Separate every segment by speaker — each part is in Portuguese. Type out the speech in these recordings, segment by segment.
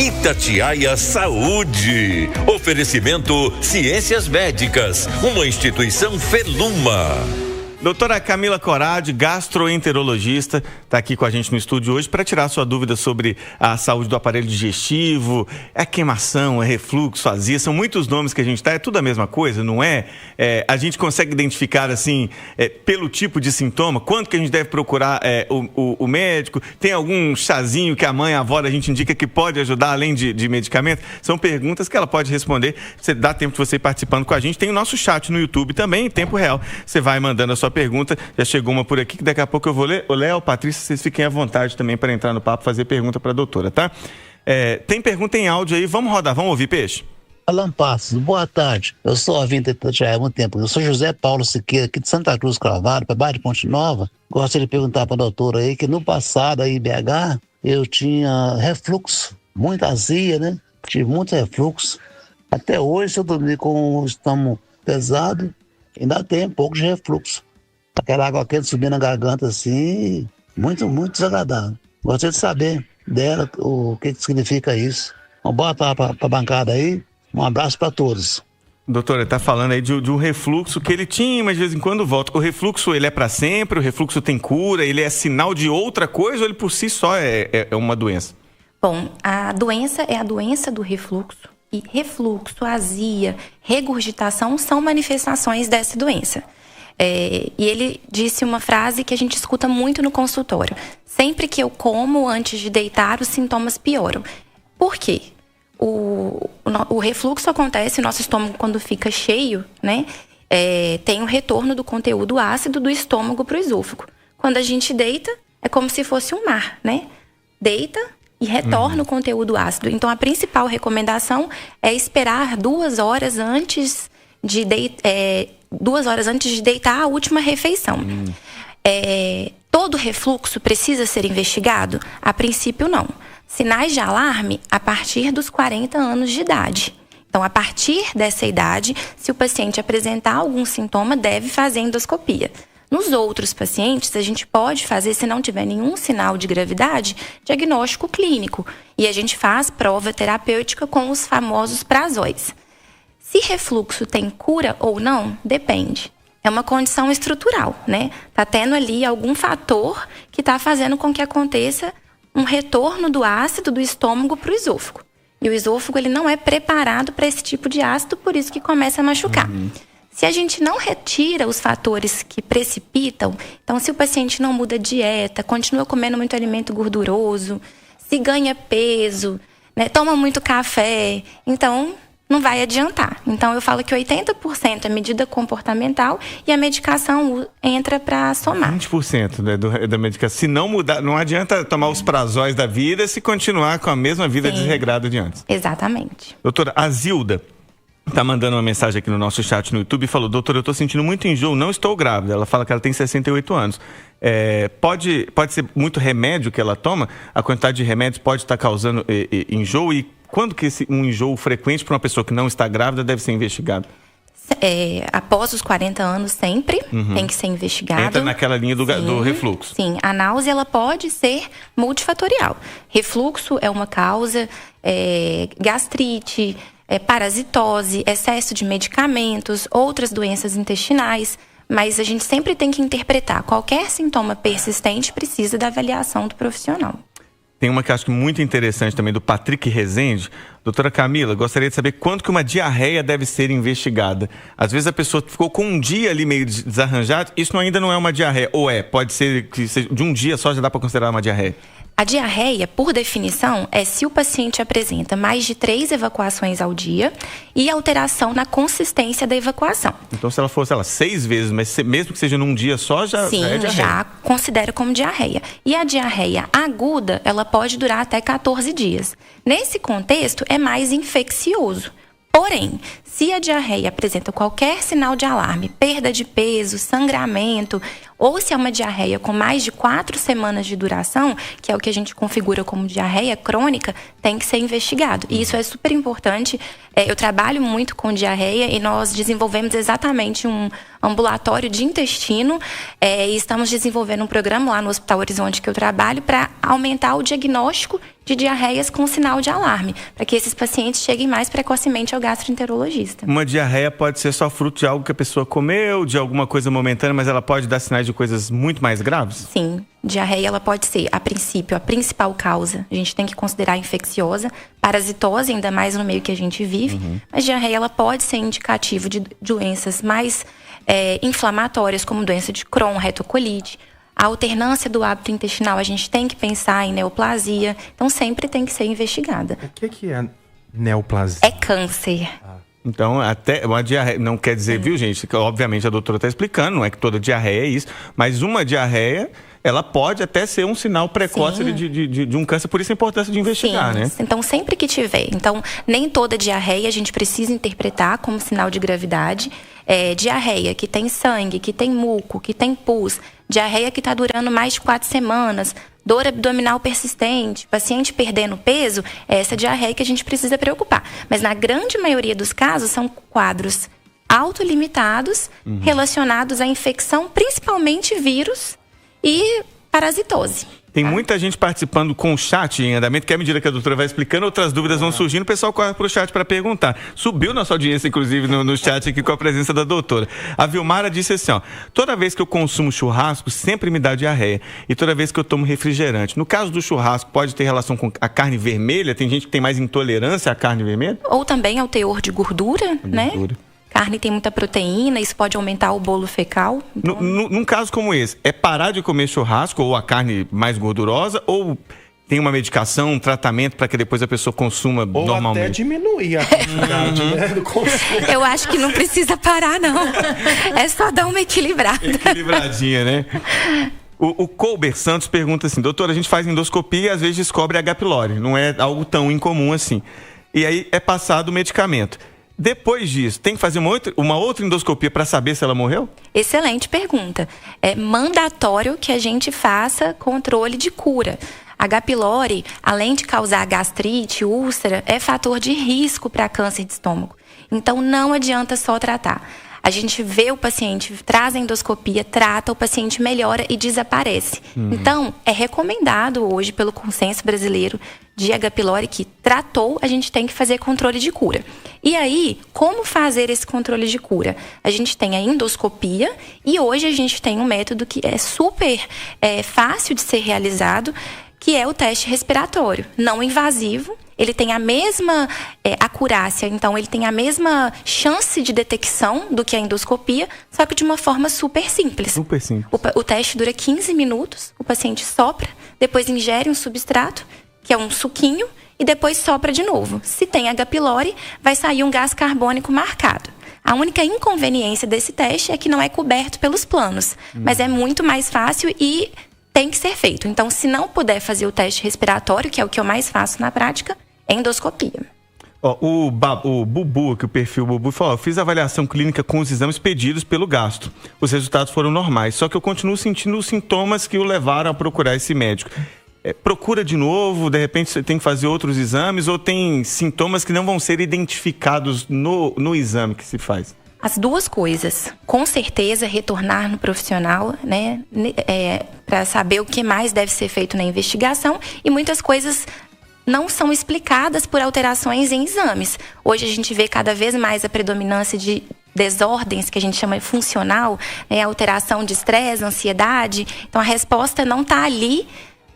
Speaker 1: Itatiaia Saúde. Oferecimento Ciências Médicas, uma instituição Feluma.
Speaker 2: Doutora Camila Corradi, gastroenterologista, está aqui com a gente no estúdio hoje para tirar sua dúvida sobre a saúde do aparelho digestivo. É queimação, é refluxo, azia, são muitos nomes que a gente dá, é tudo a mesma coisa, não é? A gente consegue identificar, assim, pelo tipo de sintoma, quanto que a gente deve procurar o médico? Tem algum chazinho que a mãe, a avó, a gente indica que pode ajudar, além de medicamento? São perguntas que ela pode responder. Você dá tempo de você ir participando com a gente. Tem o nosso chat no YouTube também, em tempo real. Você vai mandando a sua pergunta, já chegou uma por aqui que daqui a pouco eu vou ler. Ô Léo, Patrícia, vocês fiquem à vontade também para entrar no papo, fazer pergunta para a doutora, tá? Tem pergunta em áudio aí, vamos rodar, vamos ouvir, Peixe?
Speaker 3: Alan Passos, boa tarde. Eu sou ouvinte já há muito tempo. Eu sou José Paulo Siqueira, aqui de Santa Cruz Cravado, para baixo de Ponte Nova. Gostaria de perguntar para a doutora aí que no passado aí em BH eu tinha refluxo, muita azia, né? Tive muito refluxo. Até hoje, se eu dormir com o estômago pesado, ainda tem um pouco de refluxo. Aquela água quente subindo na garganta assim, muito, muito desagradável. Gostaria de saber dela o que significa isso. Uma boa tarde para a bancada aí, um abraço para todos.
Speaker 2: Doutora, está falando aí de um refluxo que ele tinha, mas de vez em quando volta. O refluxo, ele é para sempre? O refluxo tem cura? Ele é sinal de outra coisa ou ele por si só é uma doença?
Speaker 4: Bom, a doença é a doença do refluxo. E refluxo, azia, regurgitação são manifestações dessa doença. E ele disse uma frase que a gente escuta muito no consultório. Sempre que eu como antes de deitar, os sintomas pioram. Por quê? O refluxo acontece, o nosso estômago quando fica cheio, né? Tem um retorno do conteúdo ácido do estômago para o esôfago. Quando a gente deita, é como se fosse um mar, né? Deita e retorna o conteúdo ácido. Então, a principal recomendação é esperar 2 horas antes de deitar a última refeição. Todo refluxo precisa ser investigado? A princípio, não. Sinais de alarme a partir dos 40 anos de idade. Então, a partir dessa idade, se o paciente apresentar algum sintoma, deve fazer endoscopia. Nos outros pacientes, a gente pode fazer, se não tiver nenhum sinal de gravidade, diagnóstico clínico. E a gente faz prova terapêutica com os famosos prazóis. Se refluxo tem cura ou não, depende. É uma condição estrutural, né? Tá tendo ali algum fator que tá fazendo com que aconteça um retorno do ácido do estômago para o esôfago. E o esôfago, ele não é preparado para esse tipo de ácido, por isso que começa a machucar. Se a gente não retira os fatores que precipitam, então se o paciente não muda a dieta, continua comendo muito alimento gorduroso, se ganha peso, né, toma muito café, então não vai adiantar. Então, eu falo que 80% é medida comportamental e a medicação entra para somar.
Speaker 2: 20%, né, da medicação. Se não mudar, não adianta tomar os prazóis da vida se continuar com a mesma vida desregrada de antes.
Speaker 4: Exatamente.
Speaker 2: Doutora, a Zilda tá mandando uma mensagem aqui no nosso chat no YouTube e falou: doutora, eu tô sentindo muito enjoo, não estou grávida. Ela fala que ela tem 68 anos. Pode ser muito remédio que ela toma? A quantidade de remédios pode estar causando enjoo? E quando que um enjoo frequente para uma pessoa que não está grávida deve ser investigado?
Speaker 4: Após os 40 anos sempre tem que ser investigado.
Speaker 2: Entra naquela linha do refluxo.
Speaker 4: Sim, a náusea ela pode ser multifatorial. Refluxo é uma causa, gastrite, parasitose, excesso de medicamentos, outras doenças intestinais. Mas a gente sempre tem que interpretar. Qualquer sintoma persistente precisa da avaliação do profissional.
Speaker 2: Tem uma que eu acho muito interessante também, do Patrick Rezende. Doutora Camila, gostaria de saber quanto que uma diarreia deve ser investigada. Às vezes a pessoa ficou com um dia ali meio desarranjado, isso ainda não é uma diarreia. Ou pode ser que de um dia só já dá para considerar uma diarreia?
Speaker 4: A diarreia, por definição, é se o paciente apresenta mais de 3 evacuações ao dia e alteração na consistência da evacuação.
Speaker 2: Então, se ela for, 6 vezes, mas mesmo que seja num dia só, já é diarreia? Sim,
Speaker 4: já considera como diarreia. E a diarreia aguda, ela pode durar até 14 dias. Nesse contexto, é mais infeccioso. Porém, se a diarreia apresenta qualquer sinal de alarme, perda de peso, sangramento ou se é uma diarreia com mais de 4 semanas de duração, que é o que a gente configura como diarreia crônica, tem que ser investigado. E isso é super importante. Eu trabalho muito com diarreia e nós desenvolvemos exatamente um ambulatório de intestino e estamos desenvolvendo um programa lá no Hospital Horizonte que eu trabalho para aumentar o diagnóstico de diarreias com sinal de alarme, para que esses pacientes cheguem mais precocemente ao gastroenterologista.
Speaker 2: Uma diarreia pode ser só fruto de algo que a pessoa comeu, de alguma coisa momentânea, mas ela pode dar sinais de coisas muito mais graves?
Speaker 4: Sim, diarreia ela pode ser, a princípio, a principal causa. A gente tem que considerar infecciosa, parasitose, ainda mais no meio que a gente vive, mas diarreia ela pode ser indicativo de doenças mais inflamatórias, como doença de Crohn, retocolite. A alternância do hábito intestinal, a gente tem que pensar em neoplasia. Então, sempre tem que ser investigada.
Speaker 5: O que é neoplasia?
Speaker 4: É câncer.
Speaker 2: Então, até uma diarreia, não quer dizer, viu, gente? Que, obviamente, a doutora está explicando, não é que toda diarreia é isso, mas uma diarreia, ela pode até ser um sinal precoce de um câncer, por isso a importância de investigar, né?
Speaker 4: Então, sempre que tiver. Então, nem toda diarreia a gente precisa interpretar como sinal de gravidade. Diarreia que tem sangue, que tem muco, que tem pus, diarreia que está durando mais de 4 semanas, dor abdominal persistente, paciente perdendo peso, é essa diarreia que a gente precisa preocupar. Mas na grande maioria dos casos são quadros autolimitados relacionados à infecção, principalmente vírus e parasitose.
Speaker 2: Tem muita gente participando com o chat em andamento, que à medida que a doutora vai explicando, outras dúvidas vão surgindo, o pessoal corre para o chat para perguntar. Subiu nossa audiência, inclusive, no chat aqui com a presença da doutora. A Vilmara disse assim, ó, toda vez que eu consumo churrasco, sempre me dá diarreia. E toda vez que eu tomo refrigerante. No caso do churrasco, pode ter relação com a carne vermelha? Tem gente que tem mais intolerância à carne vermelha?
Speaker 4: Ou também ao teor de gordura, né? Carne tem muita proteína, isso pode aumentar o bolo fecal. Então...
Speaker 2: Num caso como esse, é parar de comer churrasco ou a carne mais gordurosa ou tem uma medicação, um tratamento para que depois a pessoa consuma
Speaker 5: ou
Speaker 2: normalmente?
Speaker 5: Ou até diminuir a quantidade do consumo.
Speaker 4: Eu acho que não precisa parar, não. É só dar uma equilibrada.
Speaker 2: Equilibradinha, né? O Colbert Santos pergunta assim, doutora, a gente faz endoscopia e às vezes descobre H. pylori. Não é algo tão incomum assim. E aí é passado o medicamento. Depois disso, tem que fazer uma outra endoscopia para saber se ela morreu?
Speaker 4: Excelente pergunta. É mandatório que a gente faça controle de cura. H. pylori, além de causar gastrite, úlcera, é fator de risco para câncer de estômago. Então, não adianta só tratar. A gente vê o paciente, traz a endoscopia, trata, o paciente melhora e desaparece. Então, é recomendado hoje pelo consenso brasileiro de H. pylori que tratou, a gente tem que fazer controle de cura. E aí, como fazer esse controle de cura? A gente tem a endoscopia e hoje a gente tem um método que é super fácil de ser realizado, que é o teste respiratório, não invasivo. Ele tem a mesma acurácia, então ele tem a mesma chance de detecção do que a endoscopia, só que de uma forma super simples.
Speaker 2: Super simples.
Speaker 4: O teste dura 15 minutos, o paciente sopra, depois ingere um substrato, que é um suquinho, e depois sopra de novo. Se tem H. pylori, vai sair um gás carbônico marcado. A única inconveniência desse teste é que não é coberto pelos planos, mas é muito mais fácil e tem que ser feito. Então, se não puder fazer o teste respiratório, que é o que eu mais faço na prática, endoscopia.
Speaker 2: O Bubu, que o perfil Bubu falou, eu fiz a avaliação clínica com os exames pedidos pelo gastro. Os resultados foram normais, só que eu continuo sentindo os sintomas que o levaram a procurar esse médico. Procura de novo, de repente você tem que fazer outros exames ou tem sintomas que não vão ser identificados no exame que se faz?
Speaker 4: As duas coisas. Com certeza, retornar no profissional, né, para saber o que mais deve ser feito na investigação, e muitas coisas não são explicadas por alterações em exames. Hoje a gente vê cada vez mais a predominância de desordens, que a gente chama de funcional, né, alteração de estresse, ansiedade. Então a resposta não está ali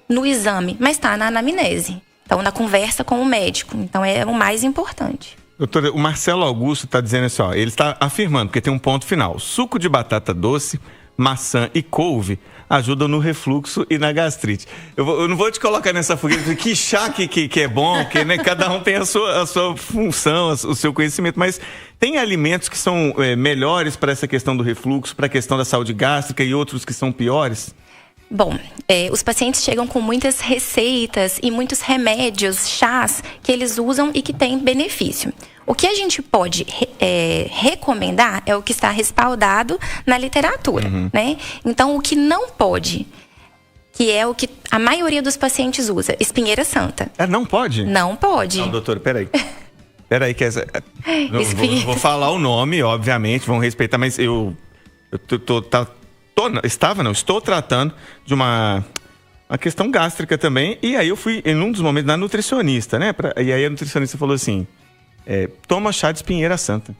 Speaker 4: no exame, mas está na anamnese. Então na conversa com o médico. Então é o mais importante.
Speaker 2: Doutora, o Marcelo Augusto está dizendo assim, ó, ele está afirmando, porque tem um ponto final. Suco de batata doce, maçã e couve ajudam no refluxo e na gastrite. Eu não vou te colocar nessa fogueira, que chá que é bom, porque né, cada um tem a sua função, o seu conhecimento, mas tem alimentos que são melhores para essa questão do refluxo, para a questão da saúde gástrica e outros que são piores?
Speaker 4: Bom, os pacientes chegam com muitas receitas e muitos remédios, chás, que eles usam e que têm benefício. O que a gente pode recomendar é o que está respaldado na literatura, né? Então, o que não pode, que é o que a maioria dos pacientes usa, espinheira santa.
Speaker 2: Não pode?
Speaker 4: Não pode.
Speaker 2: Não, doutora, peraí. Peraí, que vou falar o nome, obviamente, vão respeitar, mas estou tratando de uma questão gástrica também, e aí eu fui, em um dos momentos, na nutricionista, né? E aí a nutricionista falou assim, toma chá de espinheira santa.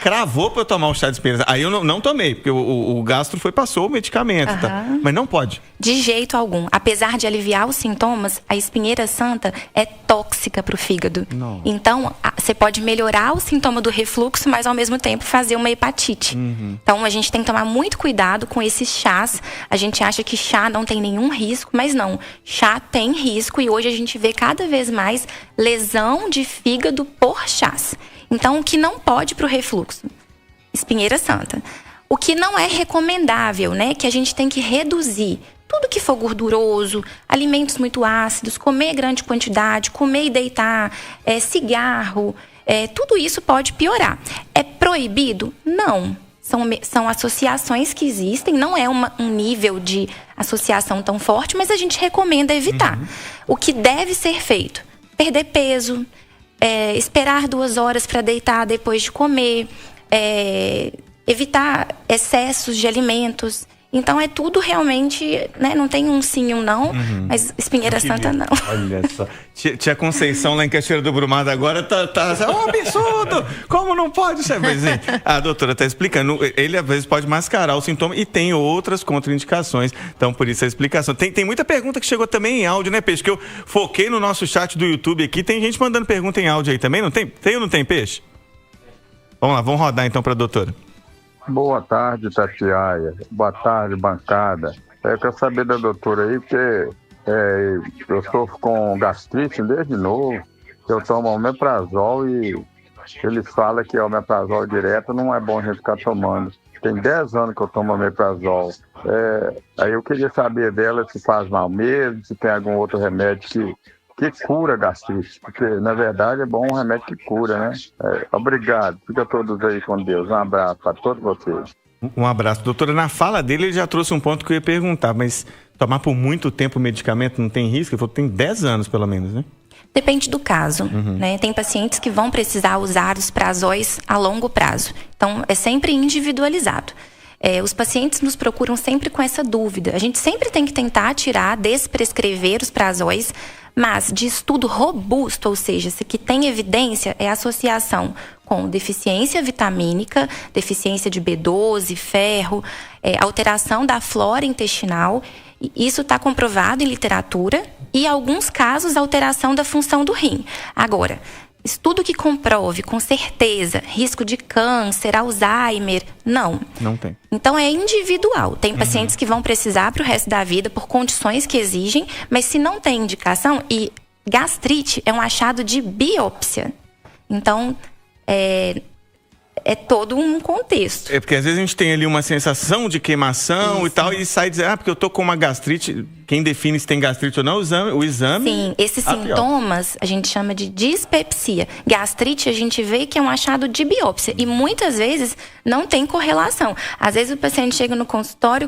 Speaker 2: Cravou pra eu tomar o chá de espinheira santa. Aí eu não tomei, porque o gastro passou o medicamento, tá? Mas não pode.
Speaker 4: De jeito algum. Apesar de aliviar os sintomas, a espinheira santa é tóxica pro fígado.
Speaker 2: Não.
Speaker 4: Então, você pode melhorar o sintoma do refluxo, mas ao mesmo tempo fazer uma hepatite. Então, a gente tem que tomar muito cuidado com esses chás. A gente acha que chá não tem nenhum risco, mas não. Chá tem risco e hoje a gente vê cada vez mais lesão de fígado por chás. Então, o que não pode para o refluxo? Espinheira santa. O que não é recomendável, né? Que a gente tem que reduzir. Tudo que for gorduroso, alimentos muito ácidos, comer grande quantidade, comer e deitar, cigarro, tudo isso pode piorar. É proibido? Não. São associações que existem, não é um nível de associação tão forte, mas a gente recomenda evitar. O que deve ser feito? Perder peso, esperar 2 horas para deitar depois de comer, evitar excessos de alimentos. Então é tudo realmente, né? Não tem um sim e um não, mas espinheira santa não.
Speaker 2: Olha só. Tia Conceição lá em Cachoeira do Brumado agora tá um absurdo! Como não pode ser? Mas, a doutora tá explicando, ele às vezes pode mascarar o sintoma e tem outras contraindicações. Então, por isso a explicação. Tem muita pergunta que chegou também em áudio, né, Peixe? Que eu foquei no nosso chat do YouTube aqui. Tem gente mandando pergunta em áudio aí também, não tem? Tem ou não tem, Peixe? Vamos lá, vamos rodar então pra doutora.
Speaker 6: Boa tarde, Tatiaia. Boa tarde, bancada. Eu quero saber da doutora aí, porque eu sofro com gastrite desde novo. Eu tomo omeprazol e eles falam que o omeprazol direto não é bom a gente ficar tomando. Tem 10 anos que eu tomo omeprazol. Aí eu queria saber dela se faz mal mesmo, se tem algum outro remédio que cura gastrite, porque na verdade é bom um remédio que cura, né? Obrigado, fica todos aí com Deus, um abraço para todos vocês.
Speaker 2: Um abraço, doutora. Na fala dele ele já trouxe um ponto que eu ia perguntar, mas tomar por muito tempo o medicamento não tem risco? Ele falou que tem 10 anos pelo menos, né?
Speaker 4: Depende do caso, né? Tem pacientes que vão precisar usar os prazóis a longo prazo, então é sempre individualizado. Os pacientes nos procuram sempre com essa dúvida. A gente sempre tem que tentar desprescrever os prazóis, mas de estudo robusto, ou seja, se que tem evidência, é a associação com deficiência vitamínica, deficiência de B12, ferro, alteração da flora intestinal. Isso está comprovado em literatura e, em alguns casos, alteração da função do rim. Agora, estudo que comprove com certeza risco de câncer, Alzheimer, não.
Speaker 2: Não tem.
Speaker 4: Então é individual. Tem pacientes que vão precisar para o resto da vida por condições que exigem, mas se não tem indicação, e gastrite é um achado de biópsia. Então é todo um contexto.
Speaker 2: Porque às vezes a gente tem ali uma sensação de queimação isso. E tal, e sai dizer, porque eu tô com uma gastrite. Quem define se tem gastrite ou não, o exame.
Speaker 4: Sim, esses sintomas a gente chama de dispepsia. Gastrite a gente vê que é um achado de biópsia e muitas vezes não tem correlação. Às vezes o paciente chega no consultório,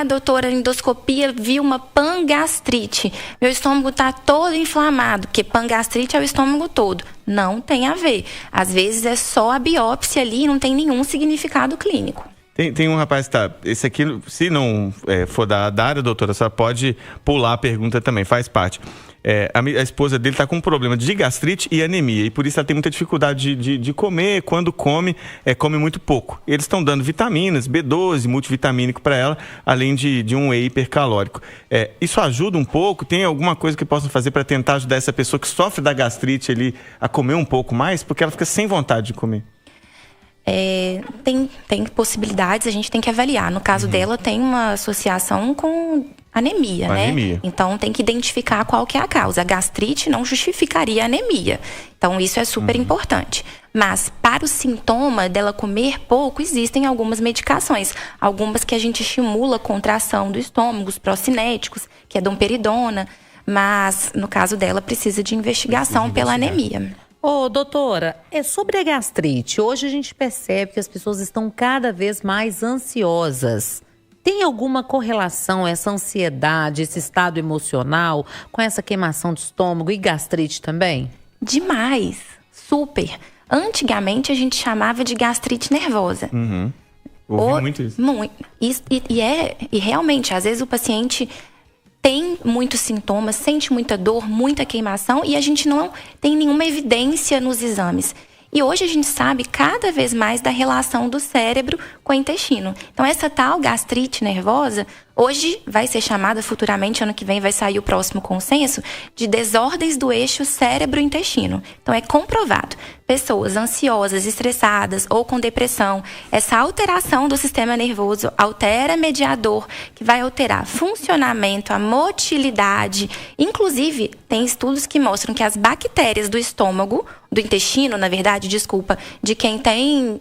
Speaker 4: doutora, a endoscopia viu uma pangastrite. Meu estômago tá todo inflamado, porque pangastrite é o estômago todo. Não tem a ver. Às vezes é só a biópsia ali e não tem nenhum significado clínico.
Speaker 2: Tem um rapaz que esse aqui, se não for da área, doutora, só pode pular a pergunta também, faz parte. A esposa dele está com um problema de gastrite e anemia, e por isso ela tem muita dificuldade de comer. Quando come, come muito pouco. Eles estão dando vitaminas, B12, multivitamínico para ela, além de um whey hipercalórico. Isso ajuda um pouco? Tem alguma coisa que possam fazer para tentar ajudar essa pessoa que sofre da gastrite ali a comer um pouco mais? Porque ela fica sem vontade de comer.
Speaker 4: Tem possibilidades, a gente tem que avaliar. No caso dela, tem uma associação com anemia, né?
Speaker 2: Anemia.
Speaker 4: Então, tem que identificar qual que é a causa. A gastrite não justificaria a anemia. Então, isso é super importante. Mas, para o sintoma dela comer pouco, existem algumas medicações. Algumas que a gente estimula a contração do estômago, os procinéticos, que é domperidona. Mas, no caso dela, precisa de investigação pela anemia.
Speaker 7: Ô, doutora, sobre a gastrite, hoje a gente percebe que as pessoas estão cada vez mais ansiosas. Tem alguma correlação essa ansiedade, esse estado emocional com essa queimação de estômago e gastrite também?
Speaker 4: Demais, super. Antigamente a gente chamava de gastrite nervosa.
Speaker 2: Ouvi muito isso.
Speaker 4: E realmente, às vezes o paciente tem muitos sintomas, sente muita dor, muita queimação e a gente não tem nenhuma evidência nos exames. E hoje a gente sabe cada vez mais da relação do cérebro com o intestino. Então, essa tal gastrite nervosa, hoje vai ser chamada futuramente, ano que vem vai sair o próximo consenso, de desordens do eixo cérebro-intestino. Então, é comprovado. Pessoas ansiosas, estressadas ou com depressão, essa alteração do sistema nervoso altera mediador, que vai alterar funcionamento, a motilidade. Inclusive, tem estudos que mostram que as bactérias do estômago, do intestino, na verdade, de quem tem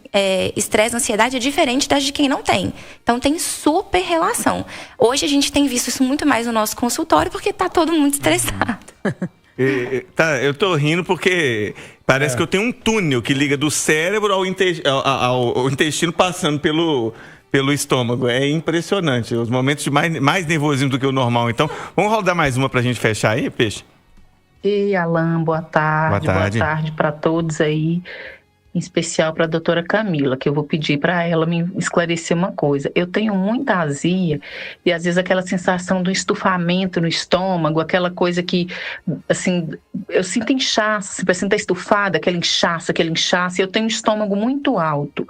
Speaker 4: estresse, ansiedade, é diferente das de quem não tem. Então, tem super relação. Hoje, a gente tem visto isso muito mais no nosso consultório, porque tá todo mundo estressado.
Speaker 2: Eu tô rindo porque parece que eu tenho um túnel que liga do cérebro ao intestino passando pelo estômago. É impressionante. Os momentos de mais nervosismo do que o normal. Então, vamos rodar mais uma pra gente fechar aí, Peixe?
Speaker 8: Ei, Alan, boa tarde.
Speaker 2: Boa tarde
Speaker 8: para todos aí. Em especial para a doutora Camila, que eu vou pedir para ela me esclarecer uma coisa. Eu tenho muita azia e às vezes aquela sensação do estufamento no estômago, aquela coisa que, assim, eu sinto inchaço, parecendo estar estufada, aquele inchaço, e eu tenho um estômago muito alto.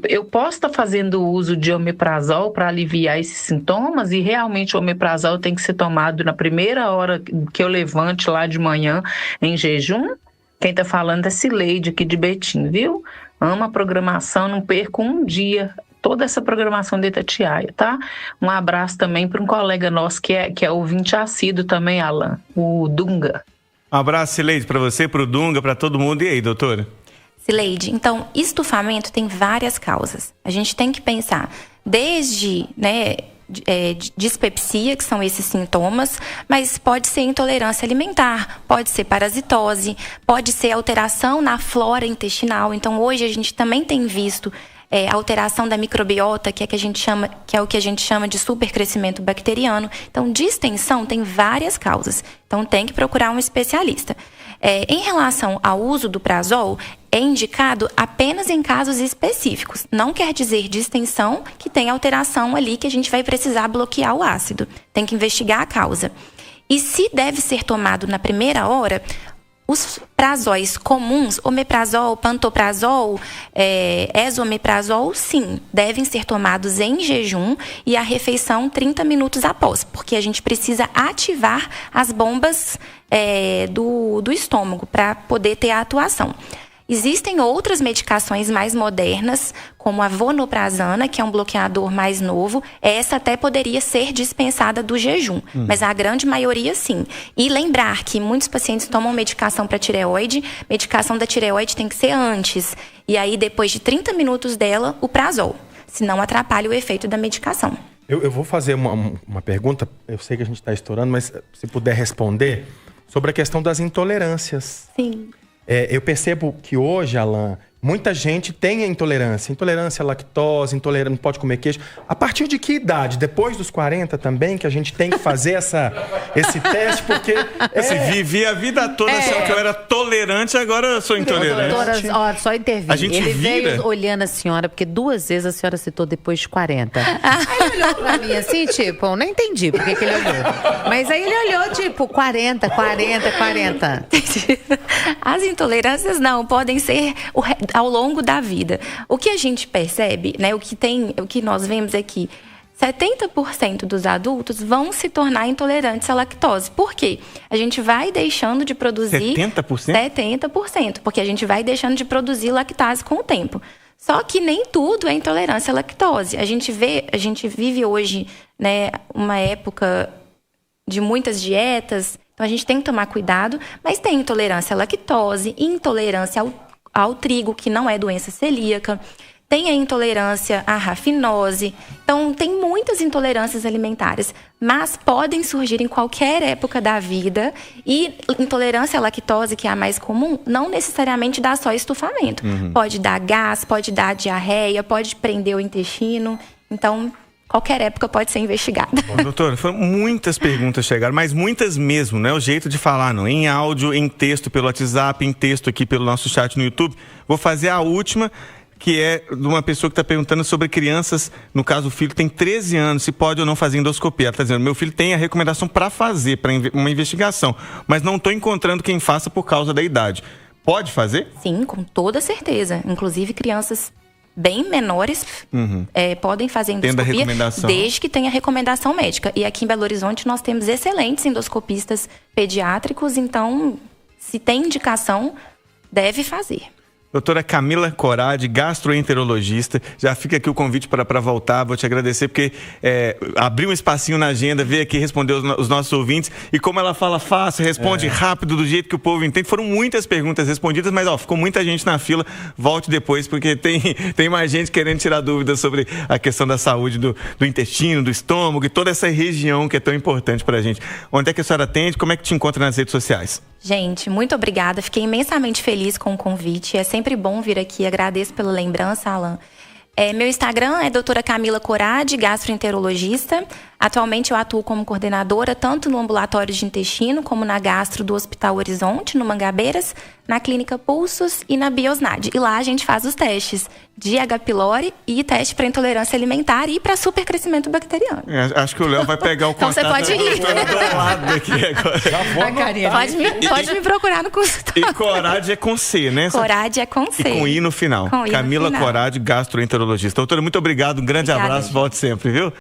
Speaker 8: Eu posso estar fazendo uso de omeprazol para aliviar esses sintomas e realmente o omeprazol tem que ser tomado na primeira hora que eu levante lá de manhã em jejum? Quem tá falando é Cileide aqui de Betim, viu? Amo a programação, não perco um dia toda essa programação de Itatiaia, tá? Um abraço também para um colega nosso que é ouvinte assíduo também, Alan, o Dunga.
Speaker 2: Um abraço, Cileide, para você, para o Dunga, para todo mundo. E aí, doutora?
Speaker 4: Cileide, então, estufamento tem várias causas. A gente tem que pensar desde, dispepsia, que são esses sintomas, mas pode ser intolerância alimentar, pode ser parasitose, pode ser alteração na flora intestinal. Então, hoje a gente também tem visto alteração da microbiota, que é o que a gente chama de supercrescimento bacteriano. Então, distensão tem várias causas. Então, tem que procurar um especialista. Em relação ao uso do prazol, é indicado apenas em casos específicos. Não quer dizer distensão que tem alteração ali que a gente vai precisar bloquear o ácido. Tem que investigar a causa. E se deve ser tomado na primeira hora, os prazóis comuns, omeprazol, pantoprazol, esomeprazol, sim, devem ser tomados em jejum e a refeição 30 minutos após, porque a gente precisa ativar as bombas do estômago para poder ter a atuação. Existem outras medicações mais modernas, como a vonoprazana, que é um bloqueador mais novo. Essa até poderia ser dispensada do jejum, mas a grande maioria sim. E lembrar que muitos pacientes tomam medicação para tireoide, medicação da tireoide tem que ser antes. E aí, depois de 30 minutos dela, o prazol, senão atrapalha o efeito da medicação.
Speaker 5: Eu vou fazer uma pergunta, eu sei que a gente está estourando, mas se puder responder, sobre a questão das intolerâncias.
Speaker 4: Sim.
Speaker 5: Eu percebo que hoje, Alan, muita gente tem a intolerância à lactose, intolerância, não pode comer queijo. A partir de que idade? Depois dos 40 também, que a gente tem que fazer esse teste, porque...
Speaker 2: Vivi a vida toda achando que eu era tolerante, agora eu sou intolerante.
Speaker 7: Doutora, só intervir.
Speaker 2: A gente
Speaker 7: veio olhando a senhora, porque 2 vezes a senhora citou depois de 40. Aí ele olhou pra mim assim, tipo, eu não entendi porque que ele olhou. Mas aí ele olhou, tipo, 40.
Speaker 4: As intolerâncias não, podem ser ao longo da vida. O que a gente percebe, né, o que nós vemos é que 70% dos adultos vão se tornar intolerantes à lactose. Por quê? A gente vai deixando de produzir...
Speaker 2: 70%?
Speaker 4: 70%, porque a gente vai deixando de produzir lactase com o tempo. Só que nem tudo é intolerância à lactose. A gente vive hoje, né, uma época de muitas dietas, então a gente tem que tomar cuidado, mas tem intolerância à lactose, intolerância ao trigo, que não é doença celíaca, tem a intolerância à rafinose. Então, tem muitas intolerâncias alimentares, mas podem surgir em qualquer época da vida. E intolerância à lactose, que é a mais comum, não necessariamente dá só estufamento. Pode dar gás, pode dar diarreia, pode prender o intestino. Então, qualquer época pode ser investigada.
Speaker 2: Bom, doutora, foram muitas perguntas chegaram, mas muitas mesmo, não é o jeito de falar, não. Em áudio, em texto pelo WhatsApp, em texto aqui pelo nosso chat no YouTube. Vou fazer a última, que é de uma pessoa que está perguntando sobre crianças, no caso o filho tem 13 anos, se pode ou não fazer endoscopia. Ela está dizendo, meu filho tem a recomendação para fazer, para uma investigação, mas não estou encontrando quem faça por causa da idade. Pode fazer?
Speaker 4: Sim, com toda certeza. Inclusive crianças bem menores podem fazer endoscopia, desde que tenha recomendação médica. E aqui em Belo Horizonte nós temos excelentes endoscopistas pediátricos, então se tem indicação, deve fazer.
Speaker 2: Doutora Camila Corradi, gastroenterologista, já fica aqui o convite para voltar, vou te agradecer porque abriu um espacinho na agenda, veio aqui responder os nossos ouvintes e como ela fala fácil, responde rápido, do jeito que o povo entende, foram muitas perguntas respondidas, mas ficou muita gente na fila, volte depois porque tem mais gente querendo tirar dúvidas sobre a questão da saúde do intestino, do estômago e toda essa região que é tão importante pra gente. Onde é que a senhora atende? Como é que te encontra nas redes sociais?
Speaker 4: Gente, muito obrigada. Fiquei imensamente feliz com o convite. É sempre bom vir aqui. Agradeço pela lembrança, Alan. Meu Instagram é doutora Camila Corradi, gastroenterologista. Atualmente eu atuo como coordenadora tanto no ambulatório de intestino como na gastro do Hospital Horizonte, no Mangabeiras, na Clínica Pulsos e na Biosnad. E lá a gente faz os testes de H. pylori e teste para intolerância alimentar e para supercrescimento bacteriano.
Speaker 2: Acho que o Léo vai pegar o
Speaker 4: então
Speaker 2: contato.
Speaker 4: Então você pode ir.
Speaker 2: Do lado aqui agora.
Speaker 4: Pode me procurar no consultório.
Speaker 2: E Corradi é com C, né?
Speaker 4: Corradi é com C.
Speaker 2: E com I no final.
Speaker 4: Com I
Speaker 2: Camila
Speaker 4: no final.
Speaker 2: Corradi, gastroenterologista. Doutora, muito obrigado. Um grande abraço. Volte sempre, viu?